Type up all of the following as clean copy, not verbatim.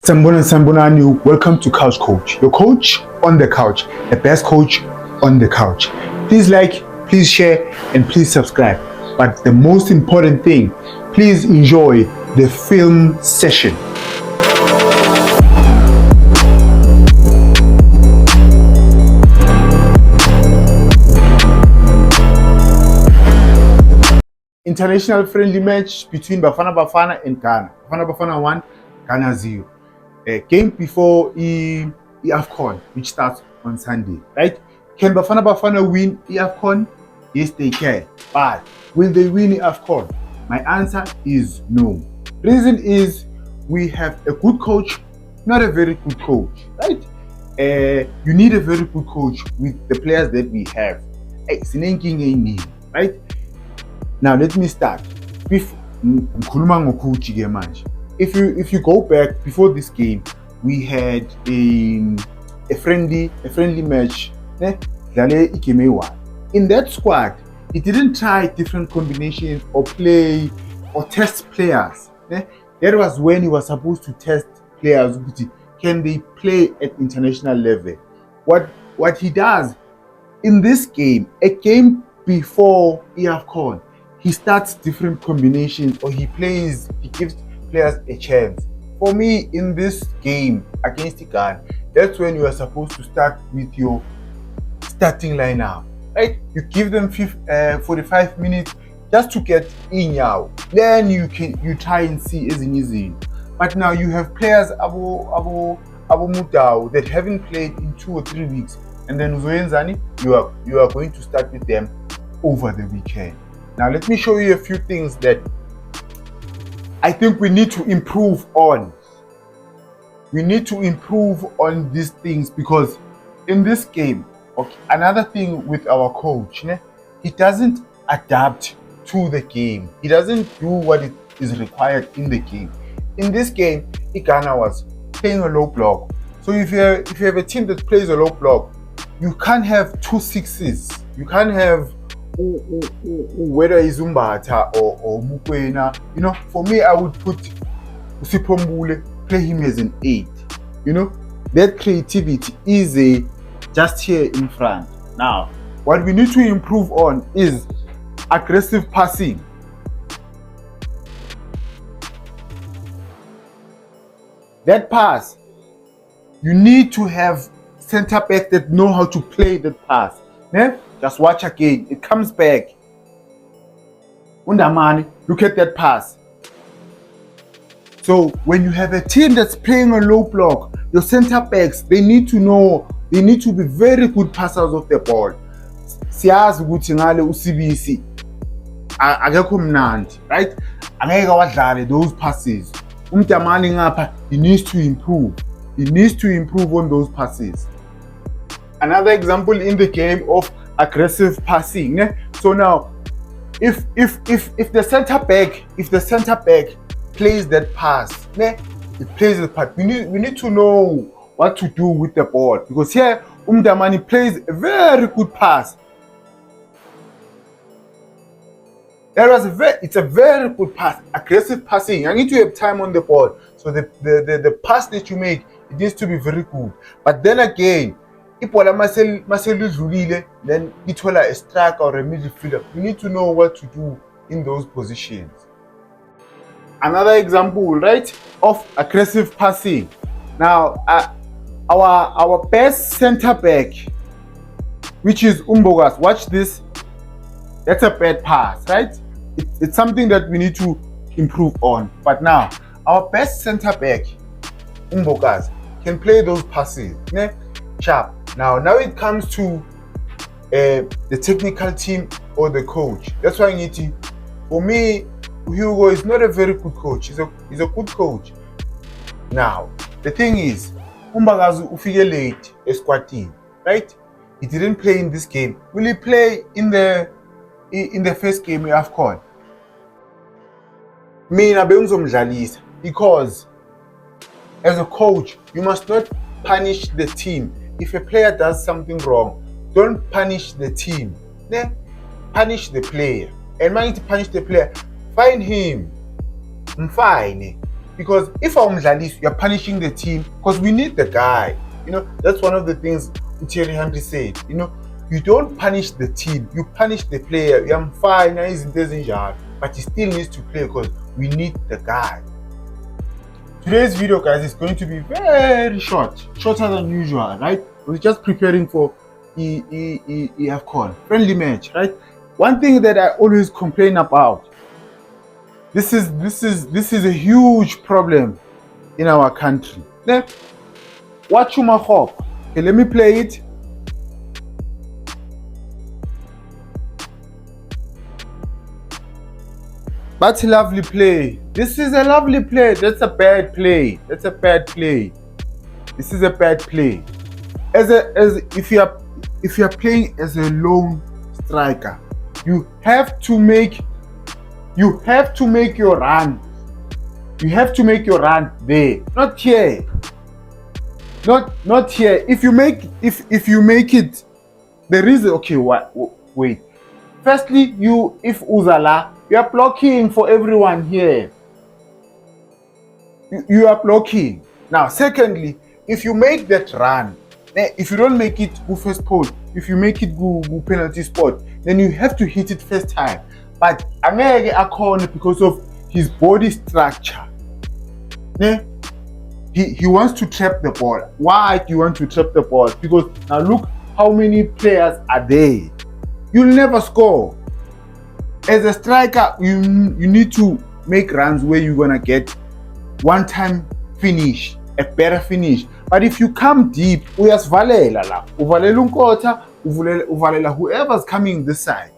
Sambonani, welcome to Couch Coach, your coach on the couch, the best coach on the couch. Please like, please share, and please subscribe. But the most important thing, please enjoy the film session. International friendly match between Bafana Bafana and Ghana. Bafana Bafana 1, Ghana 0. Game before AFCON, which starts on Sunday, right? Can Bafana Bafana win AFCON? Yes, they can. But will they win AFCON? My answer is no. Reason is we have a good coach, not a very good coach, right? You need a very good coach with the players that we have. Right? Now let me start. If you go back before this game, we had a friendly match. In that squad, he didn't try different combinations or play or test players. That was when he was supposed to test players. Can they play at international level? What he does in this game, a game before AFCON, he starts different combinations or he gives players a chance. For me, in this game against Ghana, that's when you are supposed to start with your starting lineup, right? You give them 45 minutes just to get in now. Then you try and see as easy. But now you have players Abu Mudau that haven't played in 2 or 3 weeks, and then Uzoenzani, you are going to start with them over the weekend. Now let me show you a few things that I think we need to improve on. We need to improve on these things because in this game, okay, another thing with our coach, he doesn't adapt to the game. He doesn't do what is required in the game. In this game, Ghana was playing a low block. So if you have a team that plays a low block, you can't have 2 6s. You can't have whether it's Umbata or Mukwena. For me, I would put Usipombule, play him as an 8. That creativity is just here in front. Now, what we need to improve on is aggressive passing. That pass, you need to have center back that know how to play that pass. Just watch again. It comes back. Undamani, look at that pass. So when you have a team that's playing a low block, your center backs, they need to be very good passers of the ball. Siyazi ukuthi ngale uCBC akekho mnandi, right? Angeke wadlale those passes. Umdamani ngapha, he needs to improve. He needs to improve on those passes. Another example in the game of aggressive passing. So now, if the center back plays that pass, it plays the pass. We need to know what to do with the ball because here Umdamani plays a very good pass. It's a very good pass, aggressive passing. I need to have time on the ball. So the pass that you make, it needs to be very good. But then again, then ithola a striker or a midfielder. We need to know what to do in those positions. Another example, right, of aggressive passing. Now, our best center back, which is Umbogas. Watch this. That's a bad pass, right? It's something that we need to improve on. But now, our best center back, Umbogas, can play those passes. Sharp. Now it comes to the technical team or the coach. That's why I need to. For me, Hugo is not a very good coach. He's a good coach. Now the thing is, Umbagazu ufike late a squad team, right? He didn't play in this game. Will he play in the first game we have called? Mina bengizomdlalisa because as a coach, you must not punish the team. If a player does something wrong, don't punish the team. Punish the player. And when you punish the player, find him. Fine. Because if umdlalisi, you're punishing the team because we need the guy. That's one of the things Thierry Henry said. You don't punish the team, you punish the player. I'm fine, but he still needs to play because we need the guy. Today's video, guys, is going to be very shorter than usual, right? We're just preparing for AFCON friendly match, right? One thing that I always complain about, this is a huge problem in our country. Watch my hope. Okay, let me play it. That's a lovely play. This is a lovely play. That's a bad play. This is a bad play. If you are playing as a lone striker, you have to make your run. You have to make your run there, not here. Not here. If you make it, there is okay. Wait. Firstly, if Uzala, you are blocking for everyone here. You are blocking. Now, secondly, if you make that run, if you don't make it go first pole, if you make it go penalty spot, then you have to hit it first time. But Angeke akhona because of his body structure. He wants to trap the ball. Why do you want to trap the ball? Because now look how many players are there. You'll never score. As a striker, you need to make runs where you're gonna get one time finish, a better finish. But if you come deep, uyasivalela la. Uvalela unkotha, uvalela whoever's coming this side.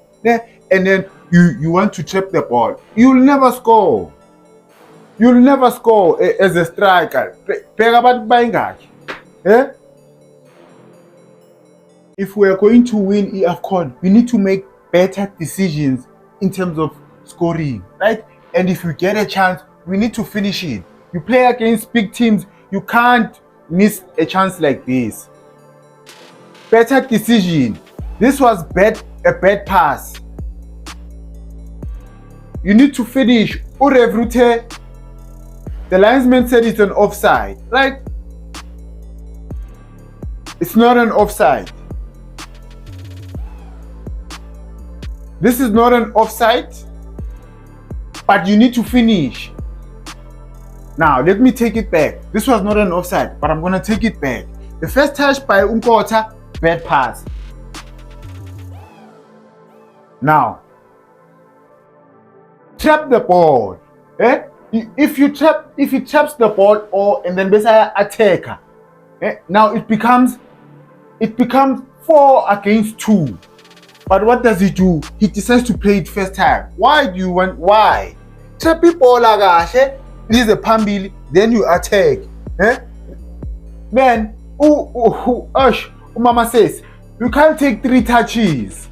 And then you want to trap the ball. You'll never score. As a striker. If we are going to win AFCON, we need to make better decisions in terms of scoring, right? And if we get a chance, we need to finish it. You play against big teams, you can't miss a chance like this. Better decision. This was a bad pass. You need to finish. The linesman said it's an offside, right? It's not an offside. This is not an offside, but you need to finish. Now, let me take it back. This was not an offside, but I'm going to take it back. The first touch by Unkota, bad pass. Now, trap the ball. If he traps the ball and then Besaya attacker, now it becomes 4 against 2. But what does he do? He decides to play it first time. Why? Trap ball kahle, this is a pambili, then you attack. Then Mama says, you can't take 3 touches.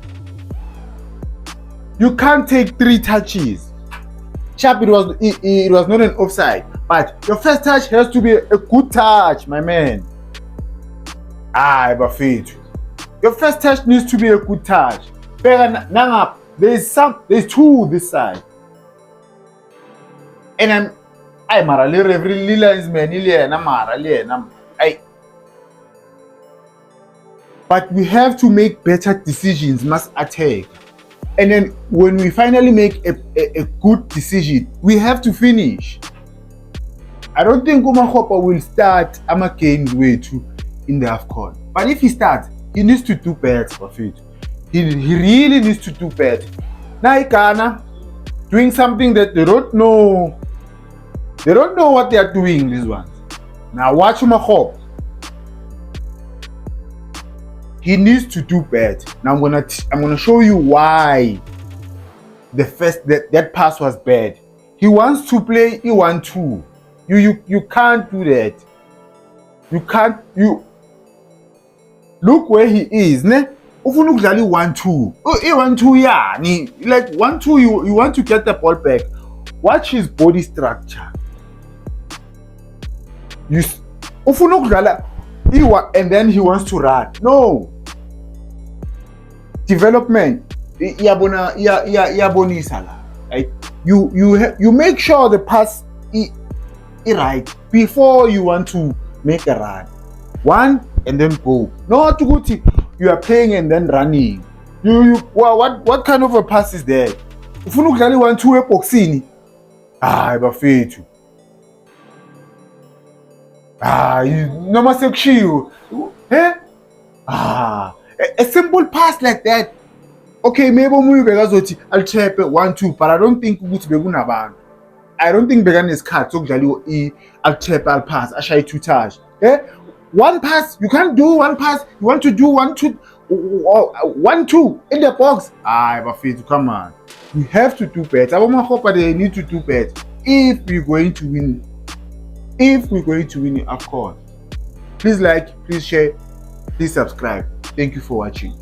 Sharp, it was not an offside, but your first touch has to be a good touch, my man. Bafethu. Your first touch needs to be a good touch. There's 2 this side. And but we have to make better decisions, must attack. And then when we finally make a good decision, we have to finish. I don't think Umakhopa will start games way too in the AFCON. But if he starts, he needs to do better for it. He really needs to do better. Now Ghana doing something that they don't know. They don't know what they are doing, these ones. Now watch Umakhopa. He needs to do better. Now I'm gonna show you why that pass was bad. He wants to play E1-2. You can't do that. You look where he is, ne? Ufuna ukudlala 1-2. E1-2 yani. Like 1-2 you want to get the ball back. Watch his body structure. Ufuna ukudlala and then he wants to run. No. Development. Iyabonisa la. Right? You make sure the pass right before you want to make a run. One and then go. Not to you are playing and then running. Well, what kind of a pass is there? If you look at 1-2 epoxini, bafethu. Noma sekushiwo. Eh? A simple pass like that. Okay, maybe umuntu bekazothi alithepe 1-2, but I don't think ukuthi bekunabantu. I don't think bekanesikhathi sokudlala alithepe alipass ashaye 2 touch. One pass, you can't do one pass. You want to do 1-2 in the box. Bafethu, come on. We have to do better. Abomakhopa, they need to do better if we're going to win. If we're going to win it, of course. Please like, please share, please subscribe. Thank you for watching.